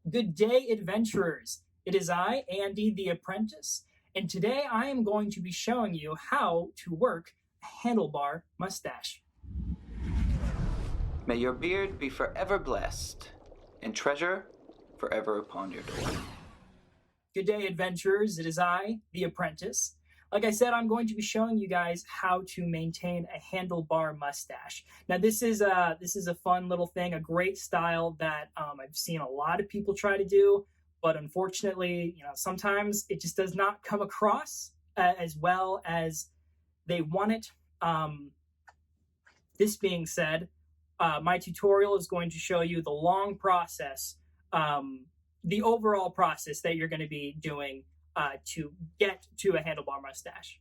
Good day, adventurers. It is I, Andy the Apprentice, and today I am going to be showing you how to work a handlebar mustache. May your beard be forever blessed, and treasure forever upon your door. Good day, adventurers. It is I, the Apprentice. Like I said, I'm going to be showing you guys how to maintain a handlebar mustache. Now, this is a fun little thing, a great style that I've seen a lot of people try to do, but unfortunately, sometimes it just does not come across as well as they want it. This being said, my tutorial is going to show you the long process, the overall process that you're going to be doing to get to a handlebar mustache.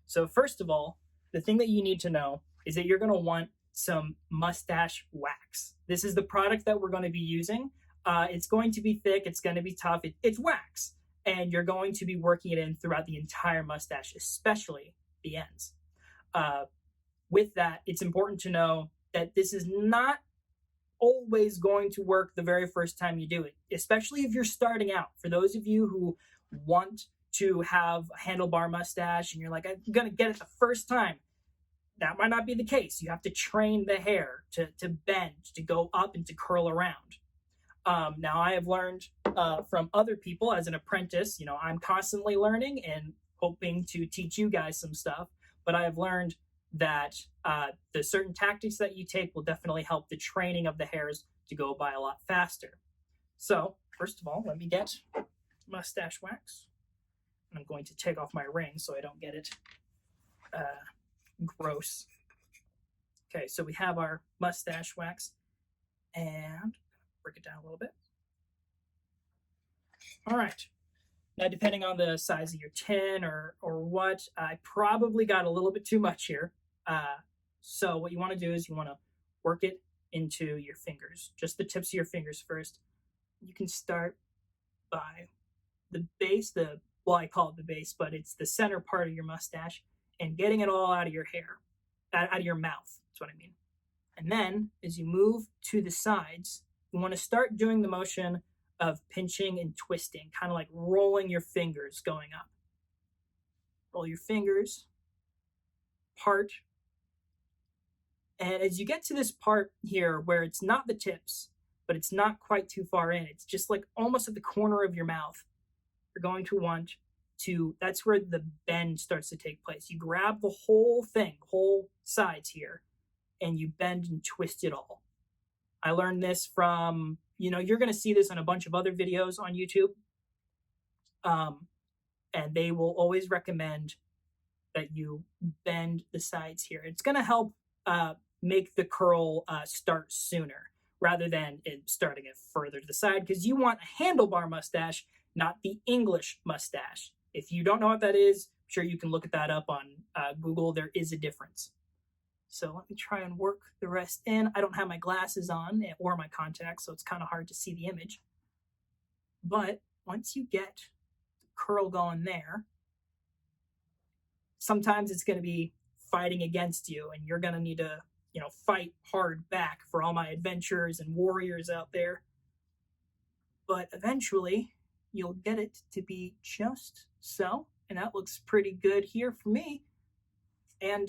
So first of all, the thing that you need to know is that you're going to want some mustache wax. This is the product that we're going to be using. It's going to be thick. It's going to be tough. It's wax. And you're going to be working it in throughout the entire mustache, especially the ends. With that, it's important to know that this is not always going to work the very first time you do it, especially if you're starting out. For those of you who want to have a handlebar mustache and you're like, I'm going to get it the first time, that might not be the case. You have to train the hair to bend, to go up, and to curl around. Now, I have learned from other people as an apprentice. I'm constantly learning and hoping to teach you guys some stuff, but I have learned that the certain tactics that you take will definitely help the training of the hairs to go by a lot faster. So, first of all, let me get mustache wax. And I'm going to take off my ring so I don't get it gross. Okay, so we have our mustache wax, and break it down a little bit. All right. Now, depending on the size of your tin or what, I probably got a little bit too much here. So what you want to do is you want to work it into your fingers, just the tips of your fingers first. You can start by the base, I call it the base, but it's the center part of your mustache, and getting it all out of your hair, out of your mouth. That's what I mean. And then as you move to the sides, you want to start doing the motion of pinching and twisting, kind of like rolling your fingers going up. Roll your fingers, part. And as you get to this part here where it's not the tips, but it's not quite too far in, it's just like almost at the corner of your mouth, you're going to want to, that's where the bend starts to take place. You grab the whole thing, whole sides here, and you bend and twist it all. I learned this from, you're going to see this in a bunch of other videos on YouTube. And they will always recommend that you bend the sides here. It's going to help make the curl start sooner rather than it starting it further to the side, because you want a handlebar mustache, not the English mustache. If you don't know what that is, I'm sure you can look at that up on Google. There is a difference. So let me try and work the rest in. I don't have my glasses on or my contacts, so it's kind of hard to see the image. But once you get the curl going there, sometimes it's going to be fighting against you, and you're going to need to, fight hard back for all my adventurers and warriors out there. But eventually, you'll get it to be just so, and that looks pretty good here for me. And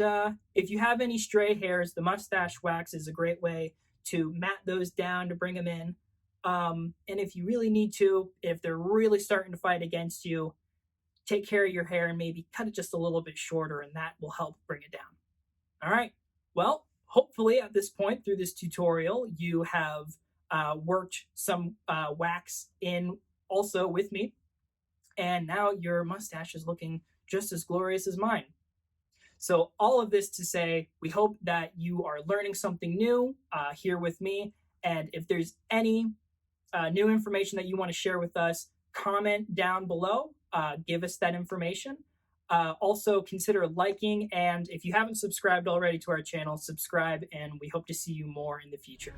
if you have any stray hairs, the mustache wax is a great way to mat those down to bring them in. And if you really need to, if they're really starting to fight against you, take care of your hair and maybe cut it just a little bit shorter, and that will help bring it down. All right. Well, hopefully at this point through this tutorial, you have worked some wax in also with me. And now your mustache is looking just as glorious as mine. So all of this to say, we hope that you are learning something new here with me. And if there's any new information that you want to share with us, comment down below. Give us that information. Also, consider liking. And if you haven't subscribed already to our channel, subscribe. And we hope to see you more in the future.